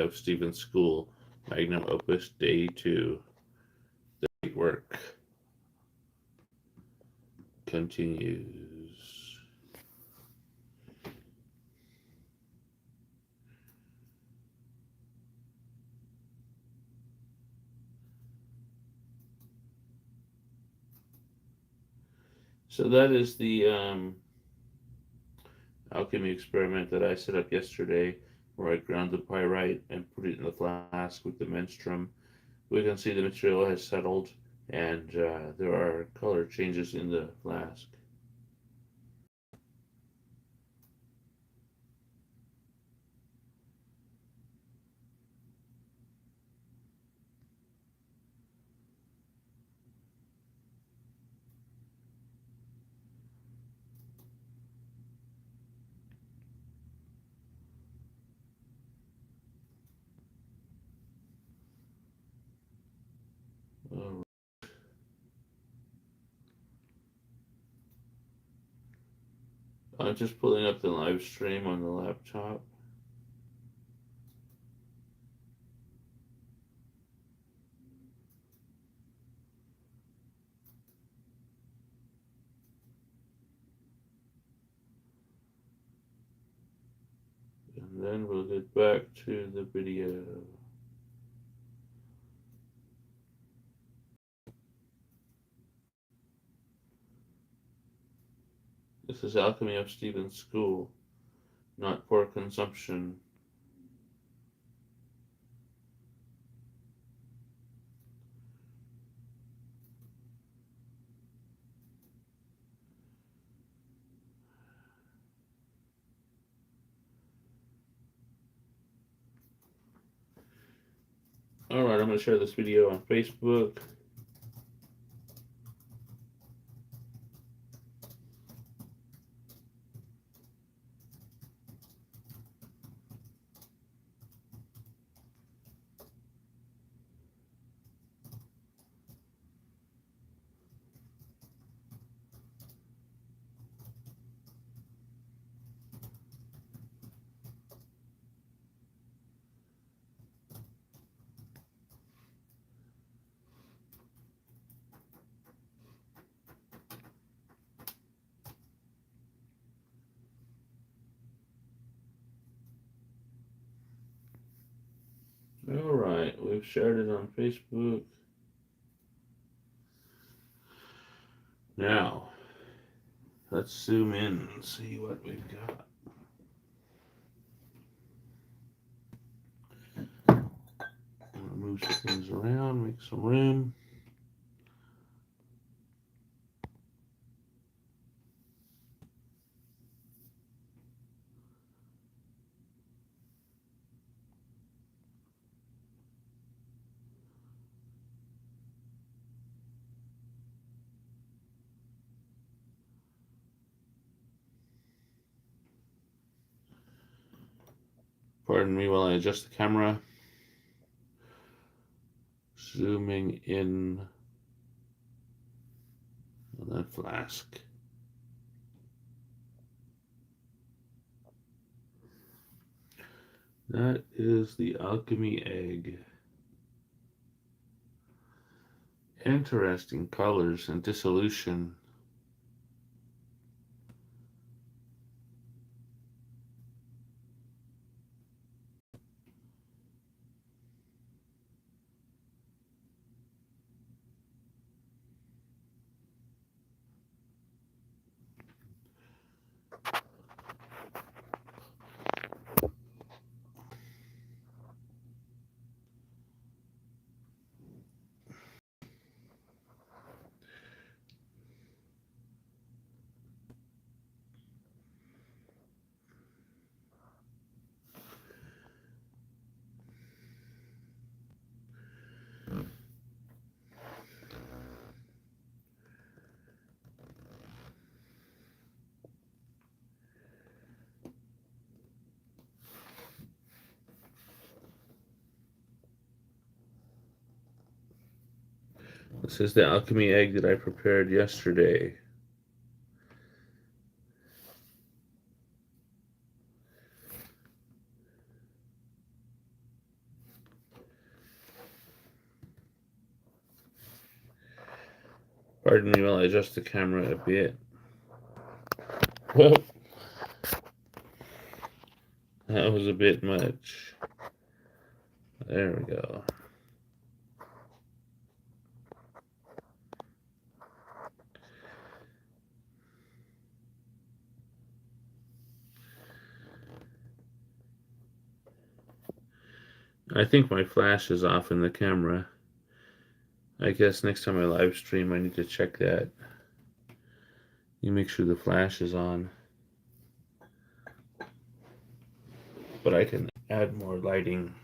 of Stephen's School, Magnum Opus, Day 2. The great work continues. So that is the alchemy experiment that I set up yesterday, where I ground the pyrite and put it in the flask with the menstruum. We can see the material has settled, and there are color changes in the flask. Uh, I'm just pulling up the live stream on the laptop. And then we'll get back to the video. This is Alchemy of Stephen's School, not for consumption. Alright, I'm going to share this video on Facebook. Alright, we've shared it on Facebook. Now, let's zoom in and see what we've got. I'm going to move some things around, make some room. Pardon me while I adjust the camera. Zooming in on that flask. That is the alchemy egg. Interesting colors and dissolution. This is the alchemy egg that I prepared yesterday. Pardon me while I adjust the camera a bit. Whoa, that was a bit much. There we go. I think my flash is off in the camera. I guess next time I live stream, I need to check that. You make sure the flash is on. But I can add more lighting.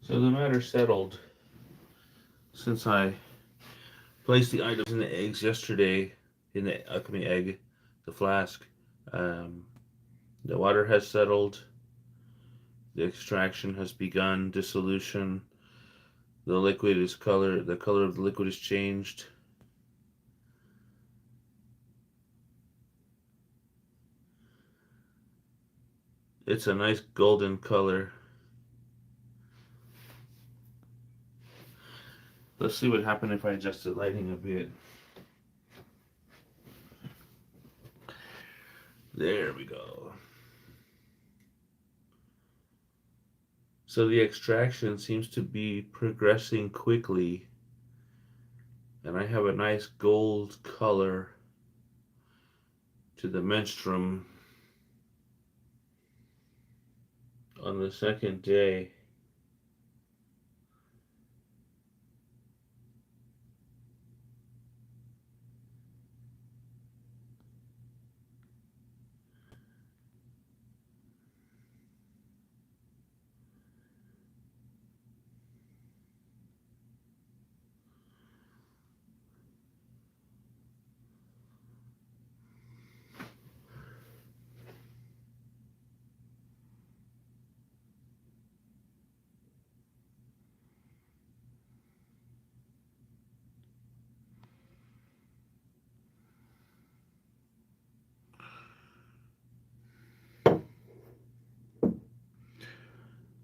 So the matter settled since I placed the items in the eggs yesterday in the Alchemy egg, the flask. Um, the water has settled. The extraction has begun. Dissolution. The liquid is color. The color of the liquid is changed. It's a nice golden color. Let's see what happened if I adjust the lighting a bit. There we go. So the extraction seems to be progressing quickly, and I have a nice gold color to the menstruum on the second day.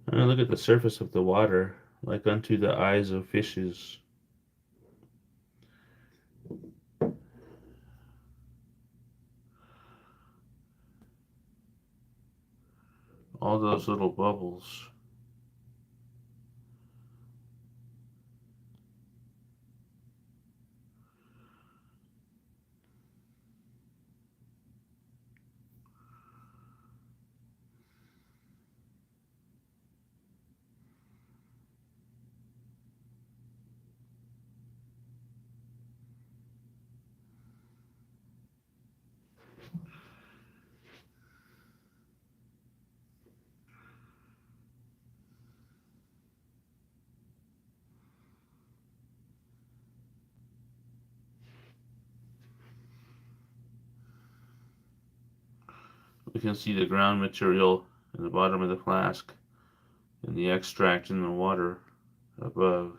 And I look at the surface of the water like unto the eyes of fishes. All those little bubbles. We can see the ground material in the bottom of the flask and the extract in the water above.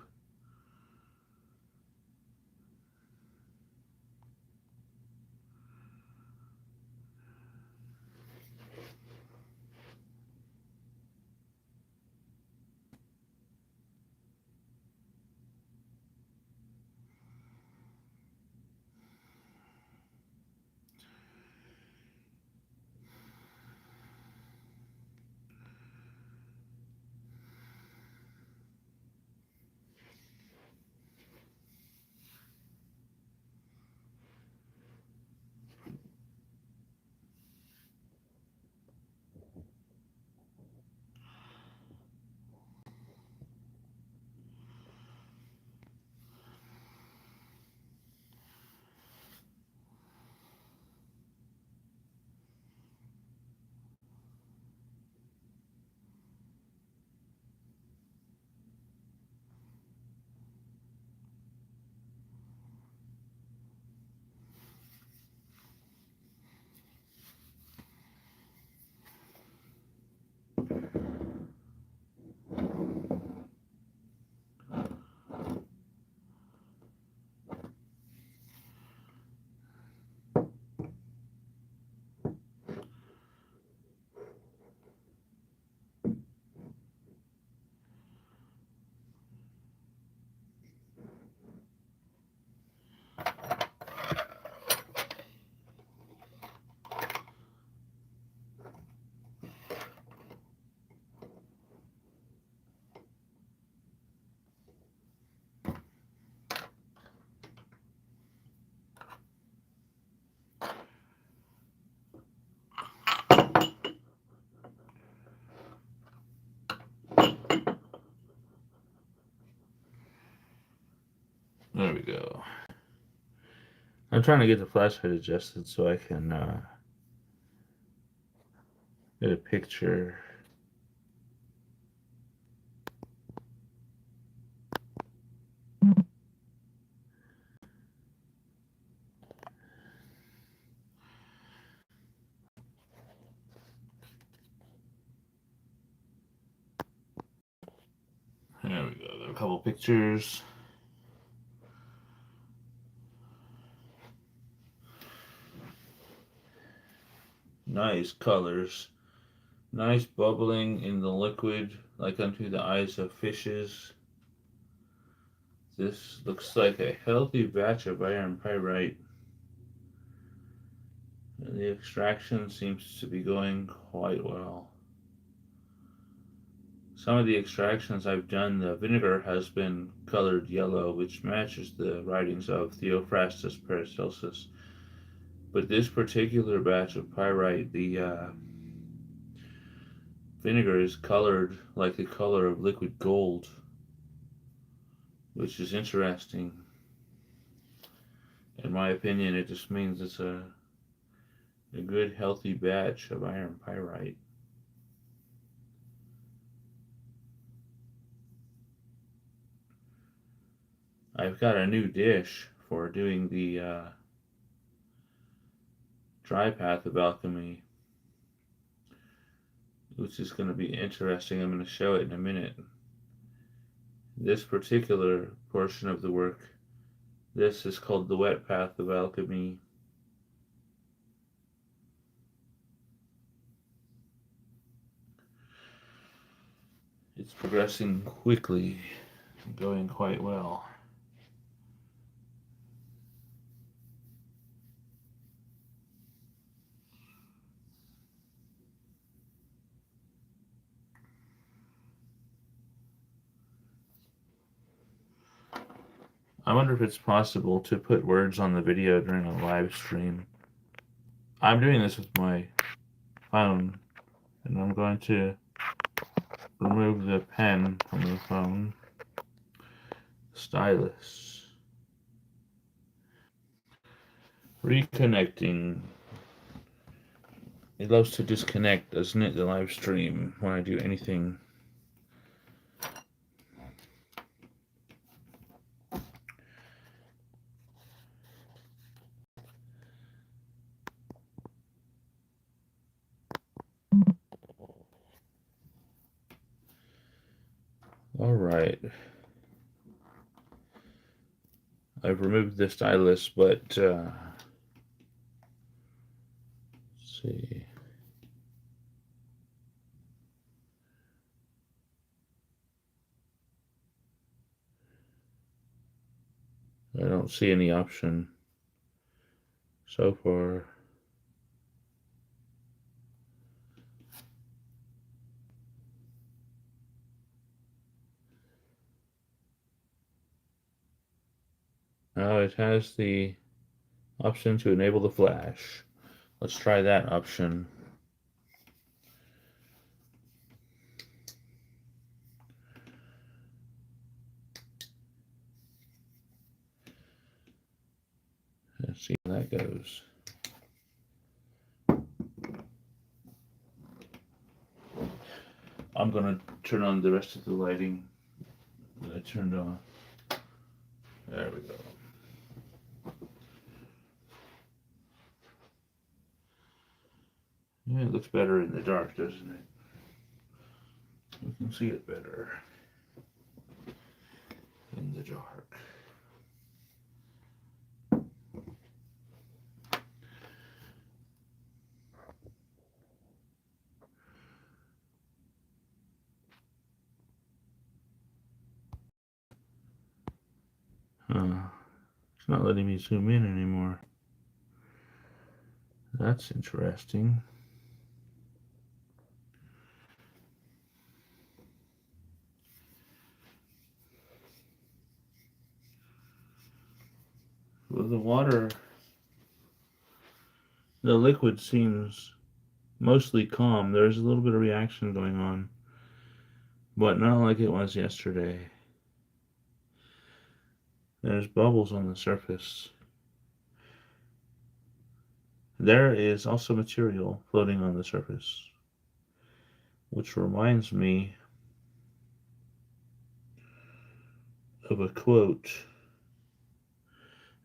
I'm trying to get the flashlight adjusted so I can get a picture. There we go. There are a couple pictures. Nice colors. Nice bubbling in the liquid, like unto the eyes of fishes. This looks like a healthy batch of iron pyrite. The extraction seems to be going quite well. Some of the extractions I've done, the vinegar has been colored yellow, which matches the writings of Theophrastus Paracelsus. But this particular batch of pyrite, the vinegar is colored like the color of liquid gold, which is interesting. In my opinion, it just means it's a good, healthy batch of iron pyrite. I've got a new dish for doing the dry path of alchemy, which is going to be interesting. I'm going to show it in a minute. This particular portion of the work, this is called the wet path of alchemy. It's progressing quickly, going quite well. I wonder if it's possible to put words on the video during a live stream. I'm doing this with my phone, and I'm going to remove the pen from the phone. Stylus. Reconnecting. It loves to disconnect, doesn't it, the live stream, when I do anything. All right. I've removed the stylus, but let's see. I don't see any option so far. Now it has the option to enable the flash. Let's try that option. Let's see how that goes. I'm going to turn on the rest of the lighting that I turned on. There we go. Yeah, it looks better in the dark, doesn't it? You can see it better in the dark. It's not letting me zoom in anymore. That's interesting. Well, the liquid seems mostly calm. There's a little bit of reaction going on, but not like it was yesterday. There's bubbles on the surface. there is also material floating on the surface, which reminds me of a quote.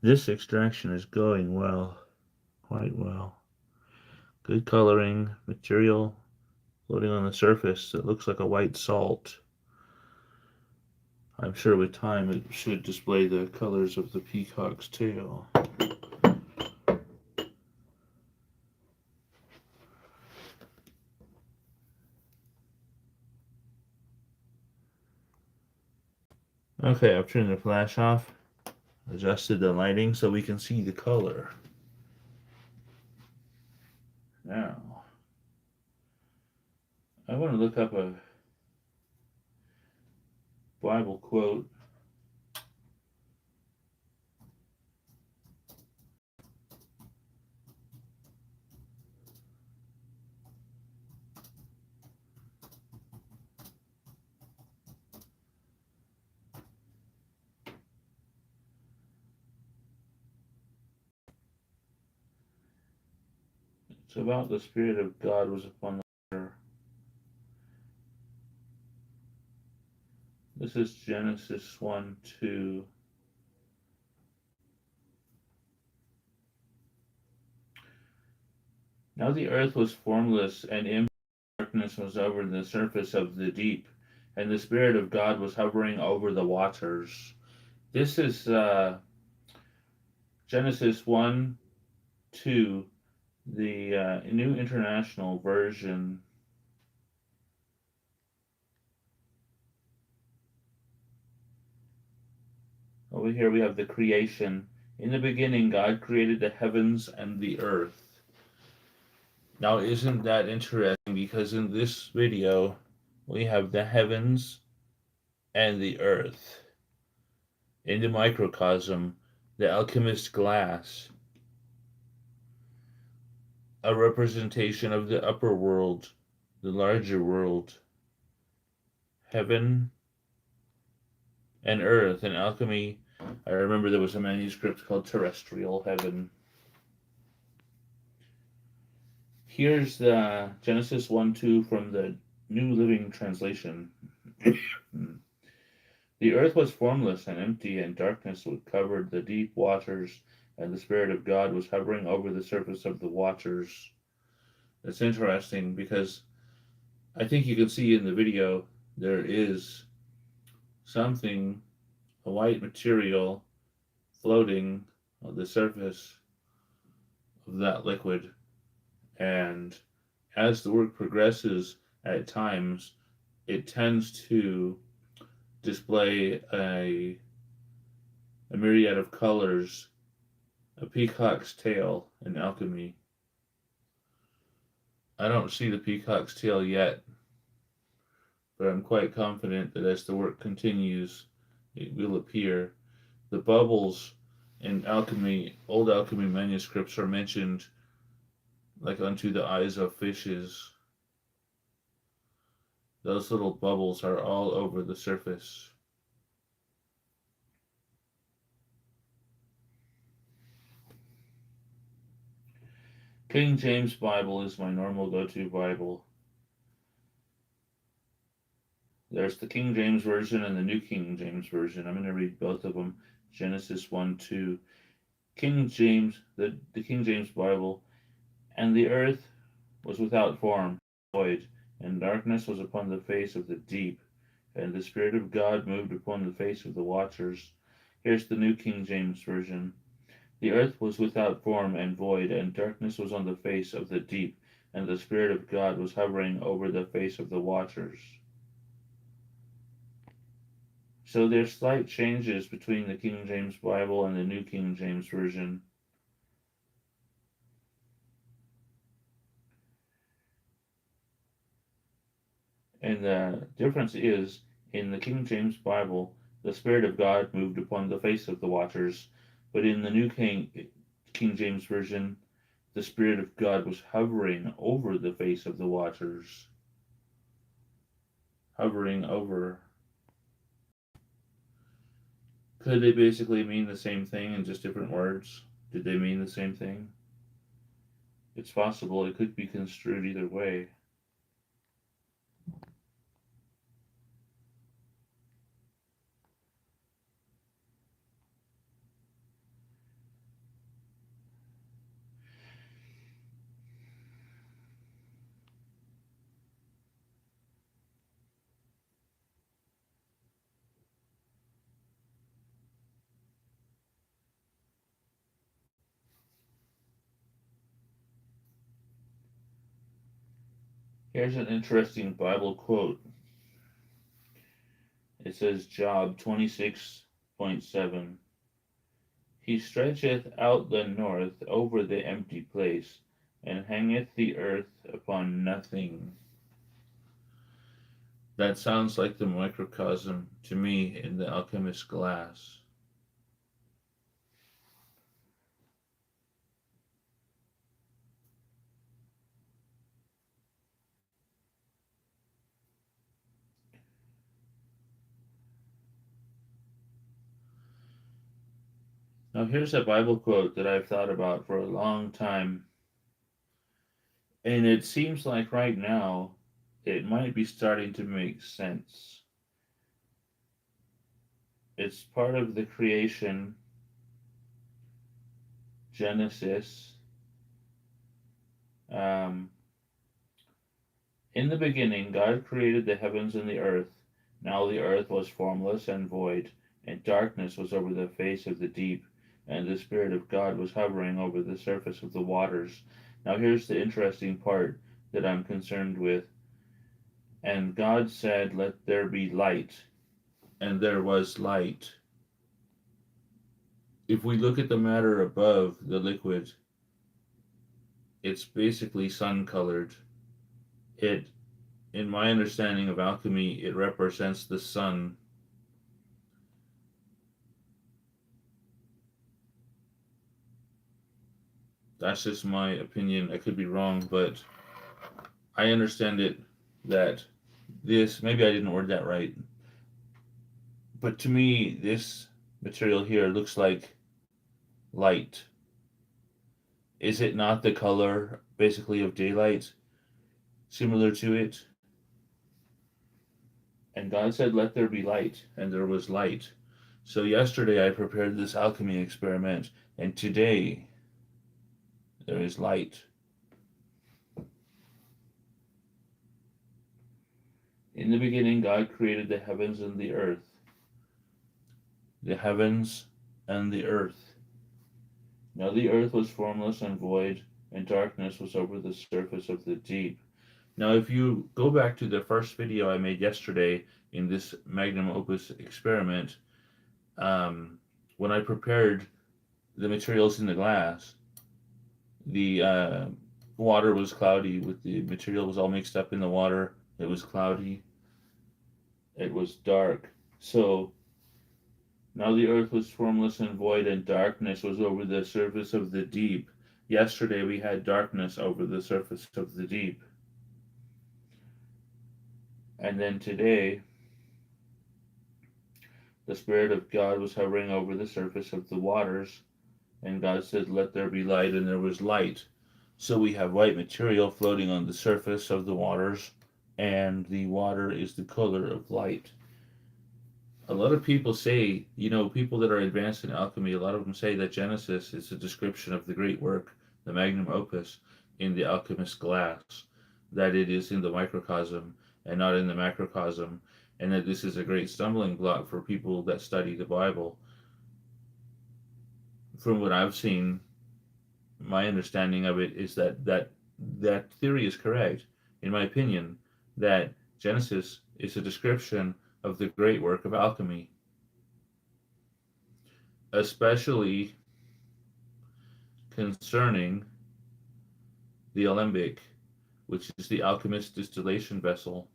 This extraction is going well, quite well. Good coloring, material floating on the surface that looks like a white salt. I'm sure with time it should display the colors of the peacock's tail. Okay, I've turned the flash off, adjusted the lighting so we can see the color. Now, I want to look up a Bible quote. It's about the Spirit of God was upon the water. This is Genesis 1:2. Now the earth was formless, and darkness was over the surface of the deep, and the Spirit of God was hovering over the waters. This is Genesis 1:2, the New International Version. Over here we have the creation. In the beginning, God created the heavens and the earth. Now, isn't that interesting? Because in this video, we have the heavens and the earth. In the microcosm, the alchemist's glass, a representation of the upper world, the larger world, heaven and earth. In alchemy, I remember there was a manuscript called Terrestrial Heaven. Here's the Genesis 1:2 from the New Living Translation. The earth was formless and empty, and darkness covered the deep waters, and the Spirit of God was hovering over the surface of the waters. It's interesting because I think you can see in the video there is something, a white material, floating on the surface of that liquid. And as the work progresses, at times, it tends to display a myriad of colors, a peacock's tail in alchemy. I don't see the peacock's tail yet, but I'm quite confident that as the work continues, it will appear. The bubbles in alchemy, old alchemy manuscripts are mentioned like unto the eyes of fishes. Those little bubbles are all over the surface. King James Bible is my normal go-to Bible. There's the King James Version and the New King James Version. I'm going to read both of them. Genesis 1:2. King James, the King James Bible. And the earth was without form, void, and darkness was upon the face of the deep, and the Spirit of God moved upon the face of the waters. Here's the New King James Version. The earth was without form and void, and darkness was on the face of the deep, and the Spirit of God was hovering over the face of the waters. So there's slight changes between the King James Bible and the New King James Version. And the difference is, in the King James Bible, the Spirit of God moved upon the face of the waters, but in the New King James Version, the Spirit of God was hovering over the face of the waters. Hovering over. Could they basically mean the same thing in just different words? Did they mean the same thing? It's possible it could be construed either way. Here's an interesting Bible quote. It says, Job 26:7. He stretcheth out the north over the empty place, and hangeth the earth upon nothing. That sounds like the microcosm to me in the alchemist's glass. Now, here's a Bible quote that I've thought about for a long time, and it seems like right now it might be starting to make sense. It's part of the creation, Genesis. Um, in the beginning, God created the heavens and the earth. Now the earth was formless and void, and darkness was over the face of the deep, and the Spirit of God was hovering over the surface of the waters. Now here's the interesting part that I'm concerned with. And God said, Let there be light, and there was light. If we look at the matter above the liquid, it's basically sun colored. It, in my understanding of alchemy, it represents the sun. That's just my opinion. I could be wrong, but I understand it that this, maybe I didn't word that right, but to me, this material here looks like light. Is it not the color, basically, of daylight, similar to it? And God said, Let there be light, and there was light. So yesterday I prepared this alchemy experiment, and today there is light. In the beginning, God created the heavens and the earth. The heavens and the earth. Now the earth was formless and void, and darkness was over the surface of the deep. Now, if you go back to the first video I made yesterday in this Magnum Opus experiment, when I prepared the materials in the glass, the water was cloudy, with the material was all mixed up in the water. It was cloudy. It was dark. So now the earth was formless and void, and darkness was over the surface of the deep. Yesterday we had darkness over the surface of the deep. And then today, the Spirit of God was hovering over the surface of the waters, and God said, Let there be light, and there was light. So we have white material floating on the surface of the waters, and the water is the color of light. A lot of people say, people that are advanced in alchemy, a lot of them say that Genesis is a description of the great work, the Magnum Opus, in the alchemist's glass, that it is in the microcosm and not in the macrocosm, and that this is a great stumbling block for people that study the Bible. From what I've seen, my understanding of it is that theory is correct, in my opinion, that Genesis is a description of the great work of alchemy, especially concerning the alembic, which is the alchemist's distillation vessel.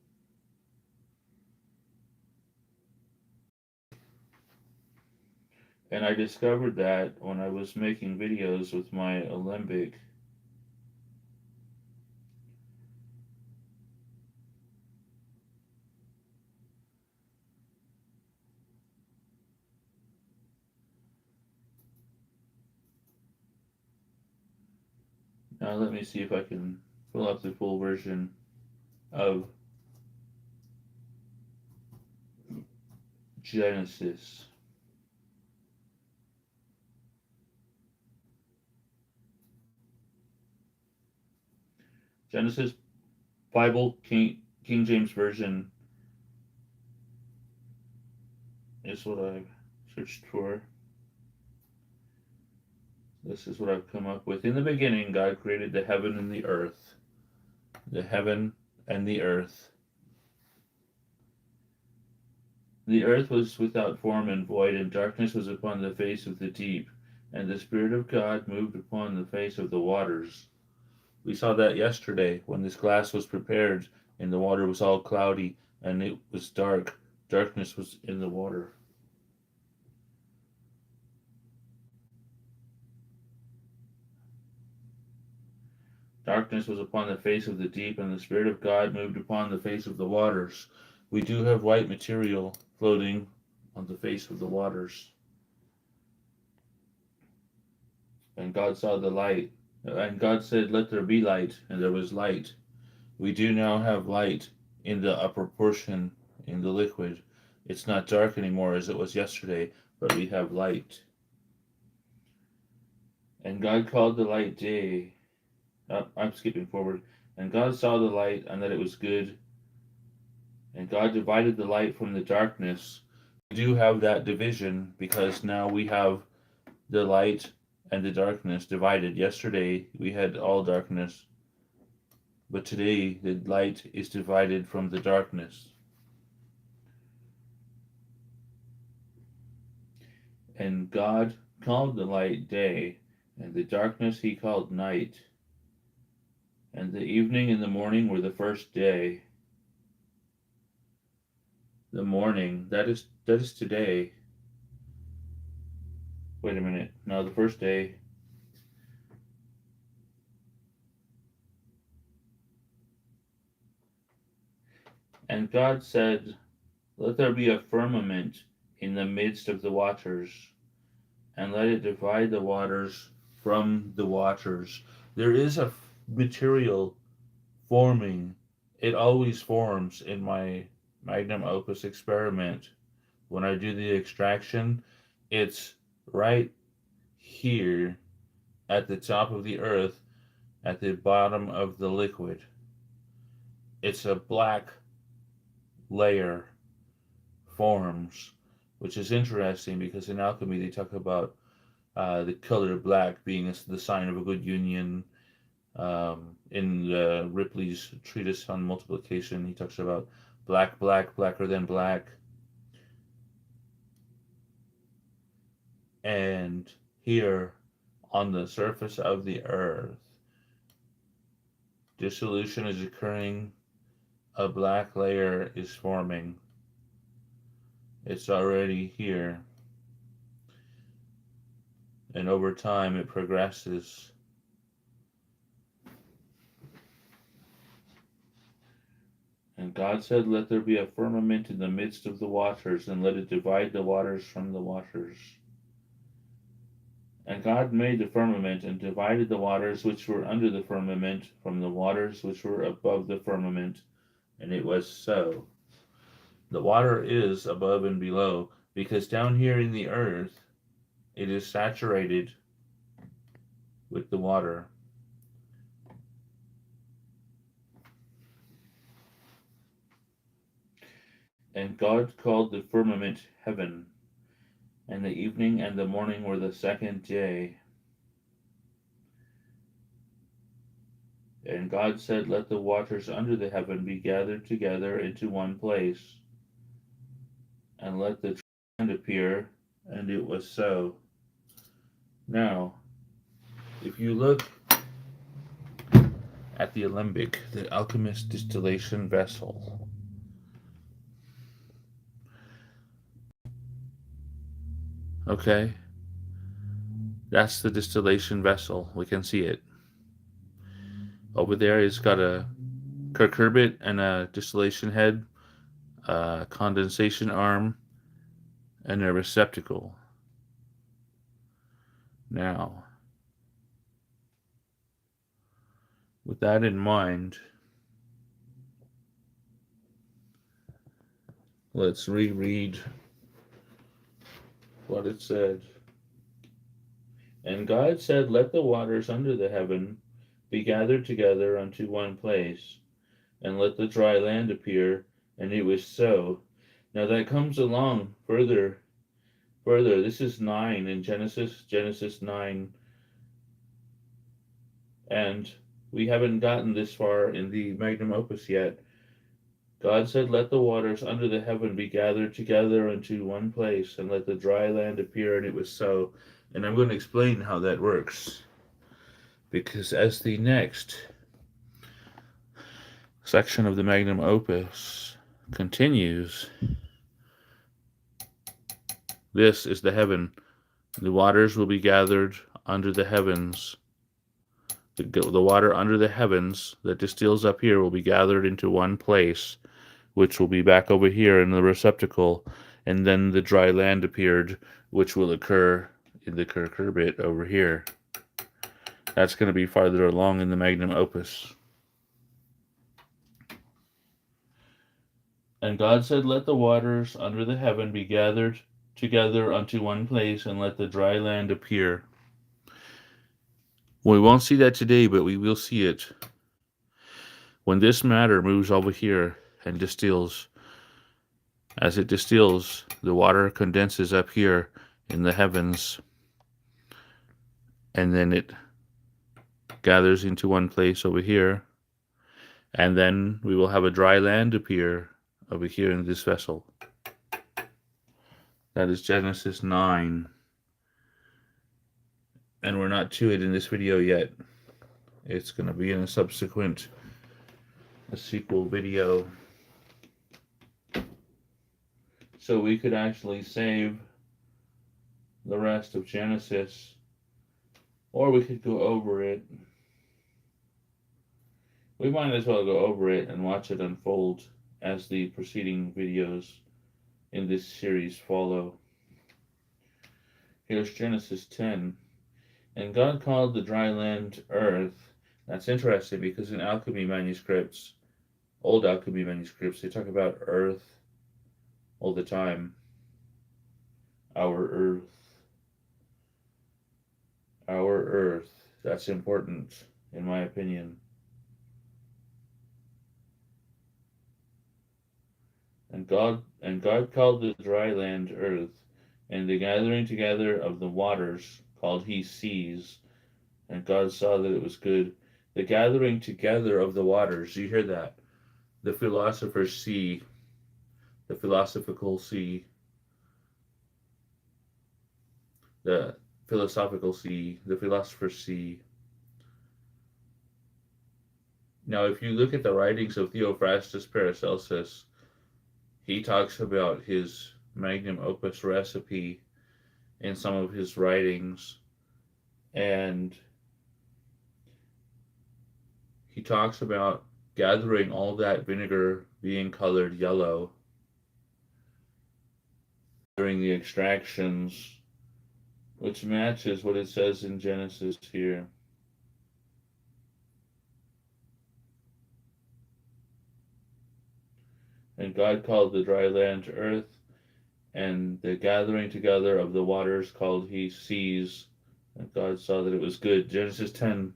And I discovered that when I was making videos with my alembic. Now let me see if I can pull up the full version of Genesis. Genesis Bible King James Version is what I've searched for. This is what I've come up with. In the beginning, God created the heaven and the earth. The heaven and the earth. The earth was without form and void, and darkness was upon the face of the deep, and the Spirit of God moved upon the face of the waters. We saw that yesterday when this glass was prepared, and the water was all cloudy, and it was dark. Darkness was in the water. Darkness was upon the face of the deep, and the Spirit of God moved upon the face of the waters. We do have white material floating on the face of the waters. And God saw the light. And God said, "Let there be light," and there was light. We do now have light in the upper portion, in the liquid. It's not dark anymore as it was yesterday, but we have light. And God called the light day. I'm skipping forward. And God saw the light, and that it was good. And God divided the light from the darkness. We do have that division because now we have the light and the darkness divided. Yesterday we had all darkness, but today the light is divided from the darkness. And God called the light day, and the darkness he called night. And the evening and the morning were the first day. The morning, that is today. Wait a minute. No, the first day. And God said, "Let there be a firmament in the midst of the waters, and let it divide the waters from the waters." There is a material forming. It always forms in my Magnum Opus experiment. When I do the extraction, it's right here at the top of the earth, at the bottom of the liquid. It's a black layer forms, which is interesting because in alchemy they talk about the color black being the sign of a good union. In Ripley's treatise on multiplication, he talks about black, blacker than black. And here on the surface of the earth, dissolution is occurring, a black layer is forming. It's already here. And over time it progresses. And God said, "Let there be a firmament in the midst of the waters, and let it divide the waters from the waters." And God made the firmament, and divided the waters which were under the firmament from the waters which were above the firmament. And it was so. The water is above and below, because down here in the earth, it is saturated with the water. And God called the firmament heaven, and the evening and the morning were the second day. And God said, "Let the waters under the heaven be gathered together into one place, and let the land appear," and it was so. Now, if you look at the alembic, the alchemist distillation vessel, okay, that's the distillation vessel. We can see it. Over there, it's got a cucurbit and a distillation head, a condensation arm, and a receptacle. Now, with that in mind, let's reread what it said. And God said, let the waters under the heaven be gathered together unto one place, and let the dry land appear. And it was so. Now that comes along further. This is 9 in Genesis 9. And we haven't gotten this far in the Magnum Opus yet. God said, let the waters under the heaven be gathered together unto one place, and let the dry land appear. And it was so. And I'm going to explain how that works. Because as the next section of the Magnum Opus continues, this is the heaven. The waters will be gathered under the heavens. The water under the heavens that distills up here will be gathered into one place, which will be back over here in the receptacle. And then the dry land appeared, which will occur in the cucurbit over here. That's going to be farther along in the Magnum Opus. And God said, let the waters under the heaven be gathered together unto one place, and let the dry land appear. We won't see that today, but we will see it when this matter moves over here and distills. As it distills, the water condenses up here in the heavens, and then it gathers into one place over here, and then we will have a dry land appear over here in this vessel. That is Genesis 9. And we're not to it in this video yet. It's going to be in a sequel video. So we could actually save the rest of Genesis, or we could go over it. We might as well go over it and watch it unfold as the preceding videos in this series follow. Here's Genesis 10. And God called the dry land earth. That's interesting because in alchemy manuscripts, old alchemy manuscripts, they talk about earth all the time. Our earth. Our earth. That's important, in my opinion. And God called the dry land earth, and the gathering together of the waters called he seas. And God saw that it was good. The gathering together of the waters, you hear that? The philosopher's sea, the philosophical sea, the philosophical sea, the philosopher's sea. Now, if you look at the writings of Theophrastus Paracelsus, he talks about his Magnum Opus recipe in some of his writings, and he talks about gathering all that vinegar being colored yellow during the extractions, which matches what it says in Genesis here. And God called the dry land earth, and the gathering together of the waters called he seas. And God saw that it was good. Genesis 10.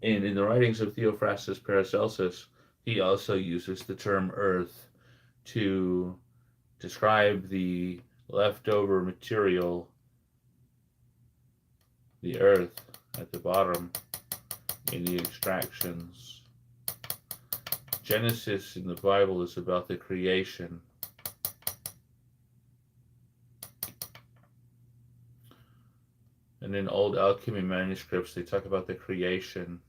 And in the writings of Theophrastus Paracelsus, he also uses the term earth to describe the leftover material, the earth at the bottom in the extractions. Genesis in the Bible is about the creation. And in old alchemy manuscripts, they talk about the creation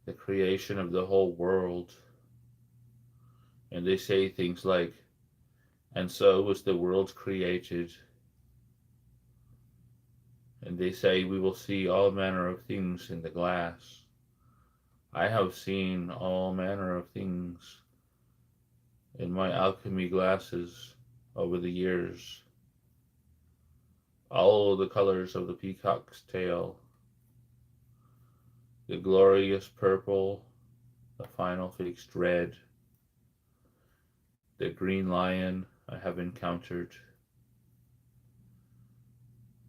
of the whole world. And they say things like, and so was the world created. And they say, we will see all manner of things in the glass. I have seen all manner of things in my alchemy glasses over the years. All the colors of the peacock's tail. the glorious purple, the final fixed red, the green lion I have encountered,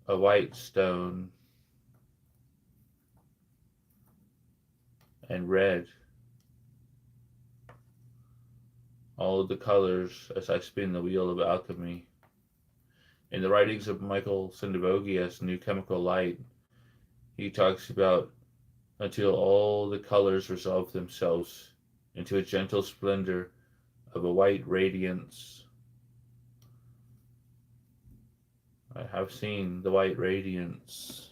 a white stone, and red. All of the colors as I spin the wheel of alchemy. In the writings of Michael Sendivogius, New Chemical Light, he talks about until all the colors resolve themselves into a gentle splendor of a white radiance. I have seen the white radiance.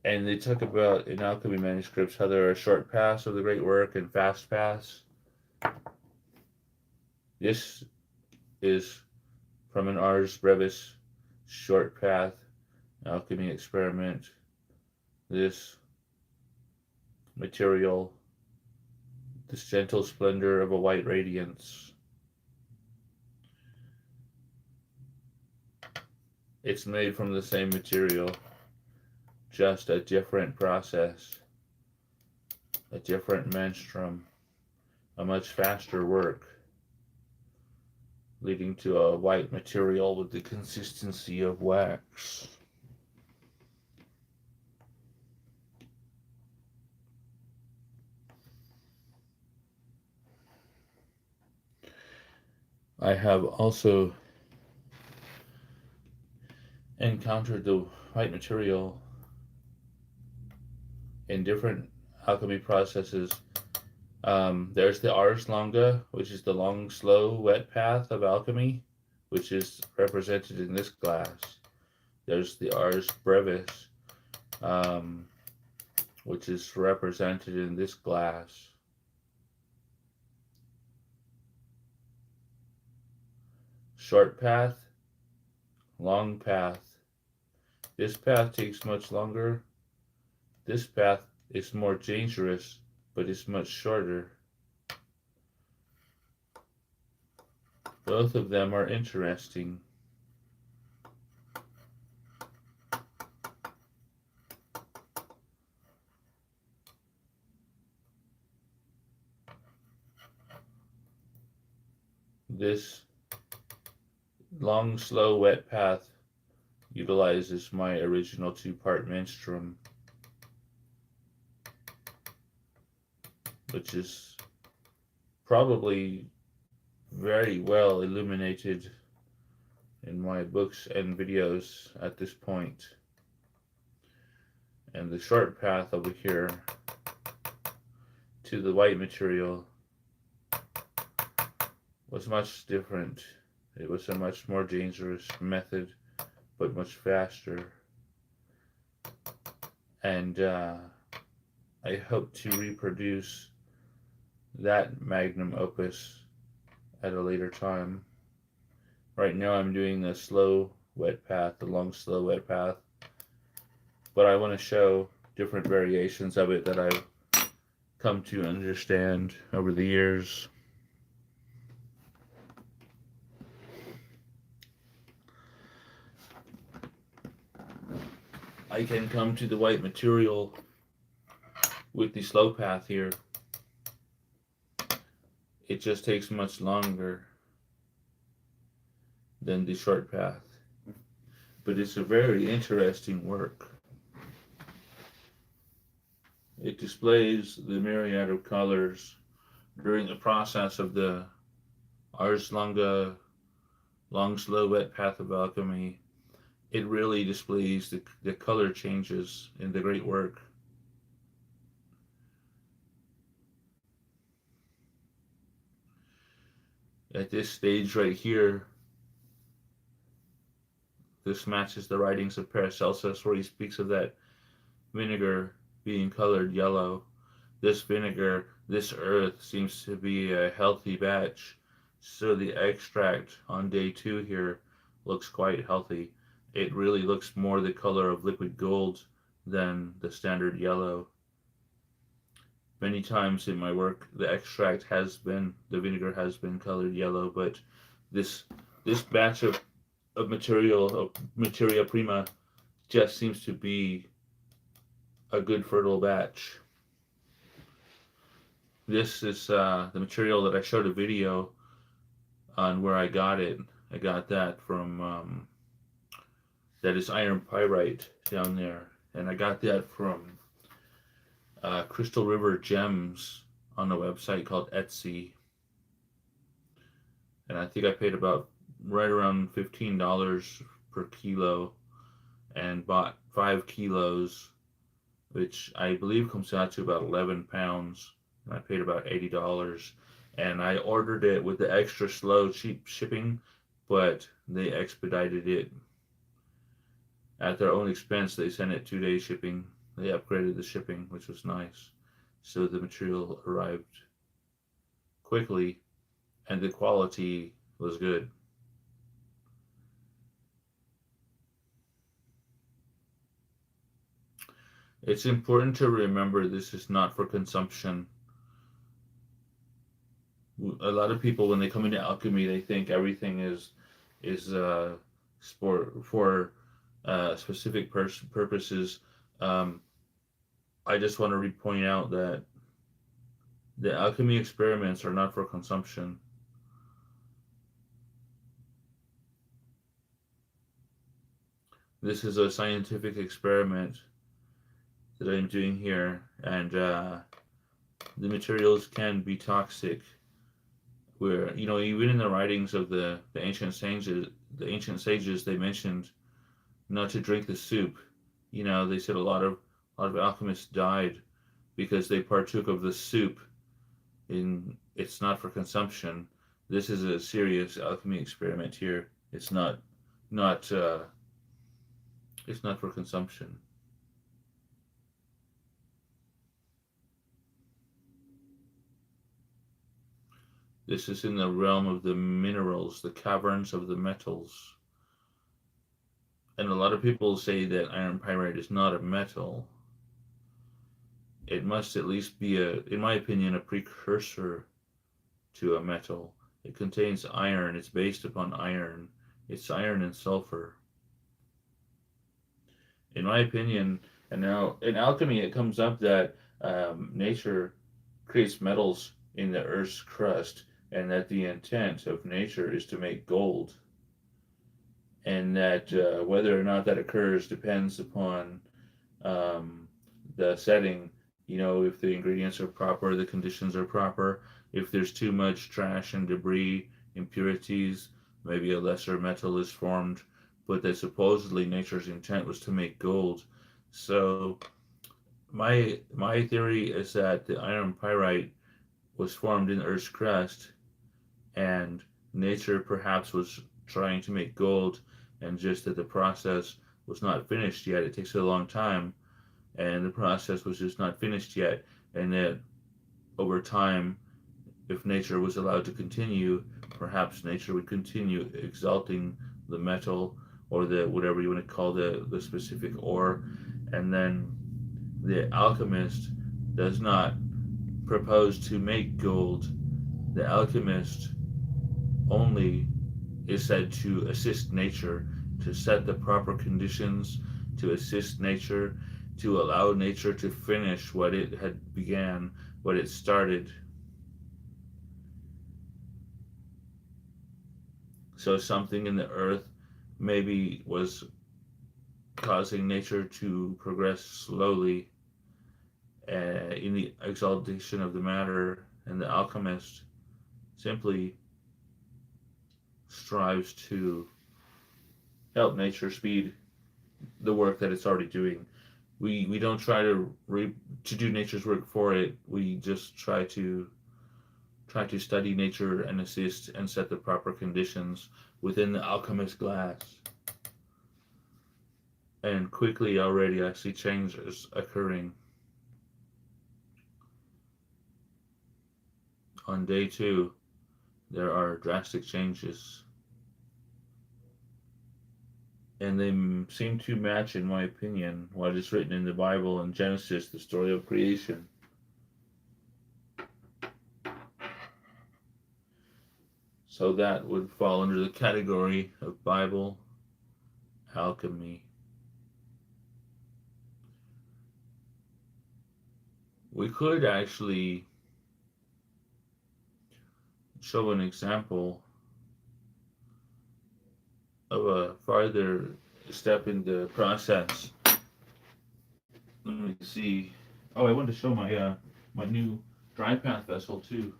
And they talk about in alchemy manuscripts how there are short paths of the great work and fast paths. This is from an Ars Brevis short path alchemy experiment. This material, this gentle splendor of a white radiance. It's made from the same material, just a different process, a different menstruum, a much faster work, leading to a white material with the consistency of wax. I have also encountered the white material in different alchemy processes. There's the Ars Longa, which is the long, slow, wet path of alchemy, which is represented in this glass. There's the Ars Brevis, which is represented in this glass. Short path, long path. This path takes much longer. This path is more dangerous, but it's much shorter. Both of them are interesting. This long, slow, wet path utilizes my original two-part menstruum, which is probably very well illuminated in my books and videos at this point. And the short path over here to the white material was much different. It was a much more dangerous method, but much faster. And I hope to reproduce that Magnum Opus at a later time. Right now I'm doing the slow wet path, the long slow wet path, but I want to show different variations of it that I've come to understand over the years. I can come to the white material with the slow path here. It just takes much longer than the short path. But it's a very interesting work. It displays the myriad of colors during the process of the Ars Longa, long, slow, wet path of alchemy. It really displays the color changes in the great work. At this stage right here, this matches the writings of Paracelsus, where he speaks of that vinegar being colored yellow. This vinegar, this earth, seems to be a healthy batch, so the extract on day 2 here looks quite healthy. It really looks more the color of liquid gold than the standard yellow. Many times in my work, the vinegar has been colored yellow, but this batch of materia prima, just seems to be a good fertile batch. This is the material that I showed a video on where I got it. I got that from that is iron pyrite down there, and I got that from Crystal River Gems on a website called Etsy, and I think I paid about right around $15 per kilo, and bought 5 kilos, which I believe comes out to about 11 pounds, and I paid about $80. And I ordered it with the extra slow, cheap shipping, but they expedited it at their own expense. They sent it 2 day shipping. They upgraded the shipping, which was nice. So the material arrived quickly, and the quality was good. It's important to remember this is not for consumption. A lot of people, when they come into alchemy, they think everything is for specific purposes. I just want to point out that the alchemy experiments are not for consumption. This is a scientific experiment that I'm doing here, and the materials can be toxic. Where, you know, even in the writings of the ancient sages, they mentioned not to drink the soup. You know, they said a lot of alchemists died because they partook of the soup. It's not for consumption. This is a serious alchemy experiment here. It's not it's not for consumption. This is in the realm of the minerals, the caverns of the metals. And a lot of people say that iron pyrite is not a metal. It must at least be, in my opinion, a precursor to a metal. It contains iron. It's based upon iron. It's iron and sulfur. In my opinion, and now in alchemy, it comes up that nature creates metals in the Earth's crust, and that the intent of nature is to make gold, and that whether or not that occurs depends upon the setting. You know, if the ingredients are proper, the conditions are proper. If there's too much trash and debris, impurities, maybe a lesser metal is formed, but that supposedly nature's intent was to make gold. So my theory is that the iron pyrite was formed in the Earth's crust, and nature perhaps was trying to make gold, and just that the process was not finished yet. It takes a long time, and the process was just not finished yet, and that over time, if nature was allowed to continue, perhaps nature would continue exalting the metal, or the whatever you want to call the specific ore, and then the alchemist does not propose to make gold. The alchemist only is said to assist nature, to set the proper conditions, to assist nature, to allow nature to finish what it had began, what it started. So something in the earth maybe was causing nature to progress slowly in the exaltation of the matter, and the alchemist simply strives to help nature speed the work that it's already doing. We don't try to do nature's work for it. We just try to study nature and assist and set the proper conditions within the alchemist glass. And quickly already I see changes occurring. On day 2, there are drastic changes, and they seem to match, in my opinion, what is written in the Bible in Genesis, the story of creation. So that would fall under the category of Bible alchemy. We could actually show an example of a farther step in the process. Let me see. Oh, I wanted to show my new dry path vessel too.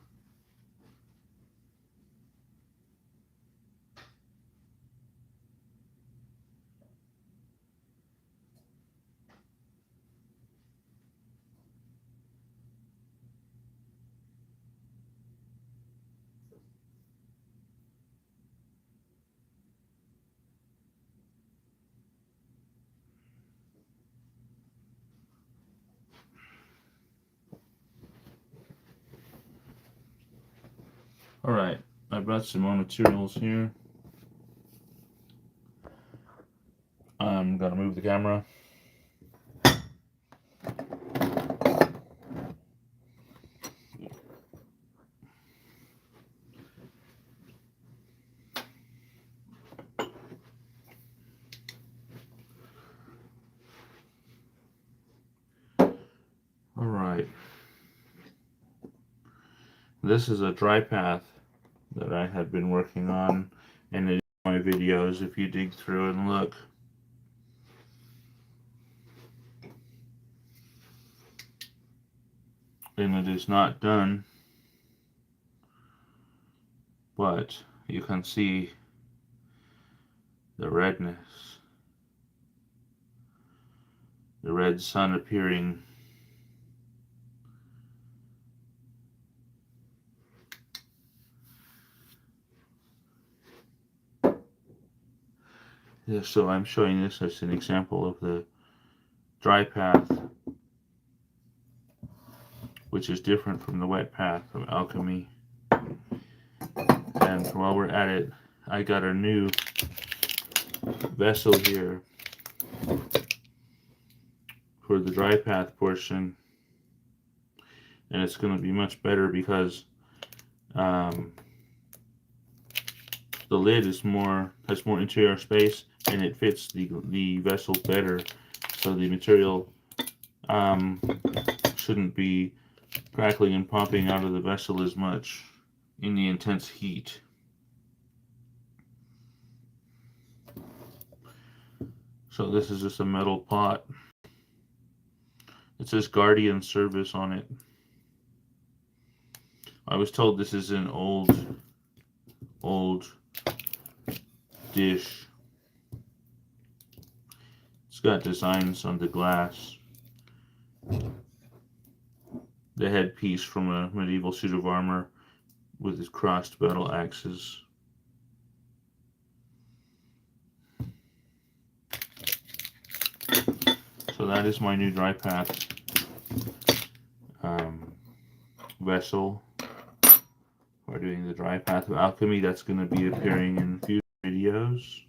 All right, I brought some more materials here. I'm gonna move the camera. All right. This is a dry path that I had been working on in my videos. If you dig through and look, and it is not done, but you can see the redness, the red sun appearing. Yeah, so I'm showing this as an example of the dry path, which is different from the wet path of Alchemy. And while we're at it, I got a new vessel here for the dry path portion, and it's going to be much better because the lid has more interior space, and it fits the vessel better, so the material shouldn't be crackling and popping out of the vessel as much in the intense heat. So this is just a metal pot. It says Guardian Service on it. I was told this is an old dish. It's got designs on the glass. The headpiece from a medieval suit of armor with its crossed battle axes. So that is my new dry path vessel. We're doing the dry path of Alchemy. That's going to be appearing in future videos.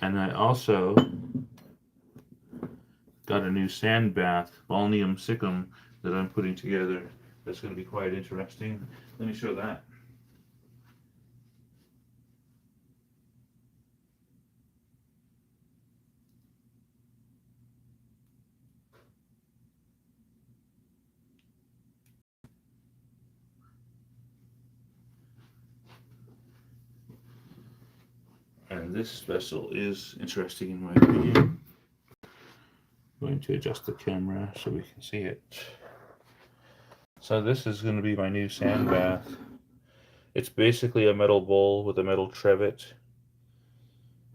And I also got a new sand bath, Balneum Siccum, that I'm putting together. That's going to be quite interesting. Let me show that. And this vessel is interesting in my opinion. I'm going to adjust the camera so we can see it. So this is going to be my new sand bath. It's basically a metal bowl with a metal trivet.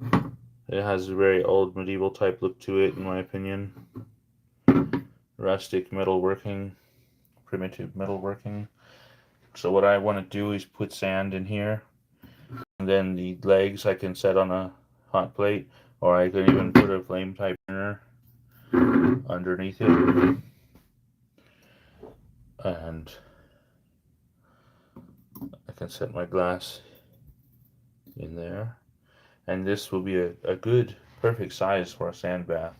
It has a very old medieval type look to it in my opinion. Rustic metalworking, primitive metalworking. So what I want to do is put sand in here, and then the legs I can set on a hot plate, or I can even put a flame type burner underneath it, and I can set my glass in there, and this will be a good perfect size for a sand bath.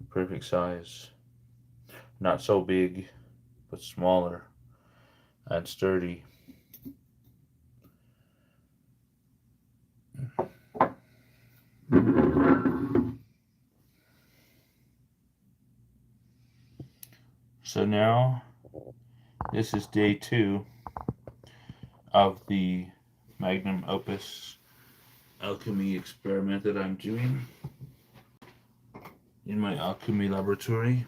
Perfect size, not so big but smaller and sturdy. So now, this is day 2 of the Magnum Opus alchemy experiment that I'm doing in my alchemy laboratory.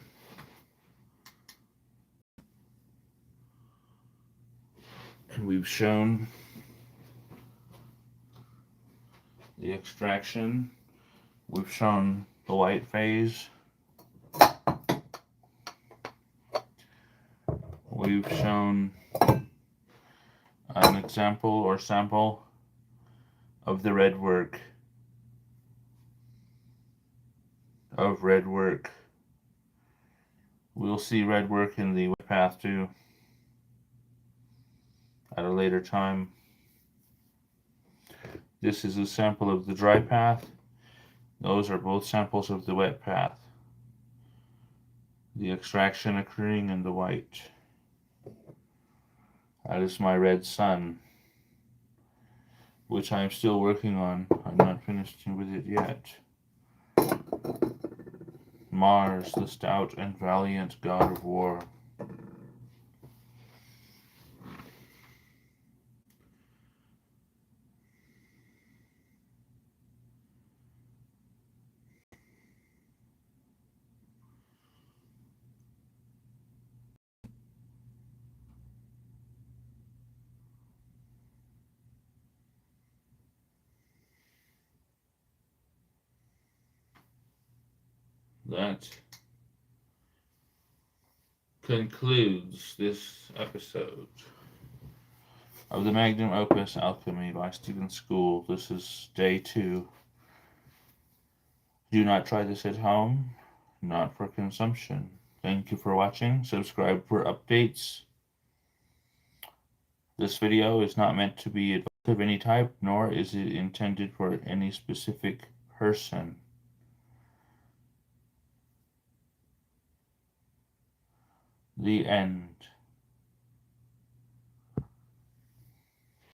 And we've shown the extraction, we've shown the white phase, we've shown an example or sample of the red work, We'll see red work in the wet path too at a later time. This is a sample of the dry path. Those are both samples of the wet path. The extraction occurring in the white. That is my red sun, which I'm still working on. I'm not finished with it yet. Mars, the stout and valiant god of war. That concludes this episode of the Magnum Opus Alchemy by Stephen School. This is day 2. Do not try this at home, not for consumption. Thank you for watching. Subscribe for updates. This video is not meant to be advice of any type, nor is it intended for any specific person. The end.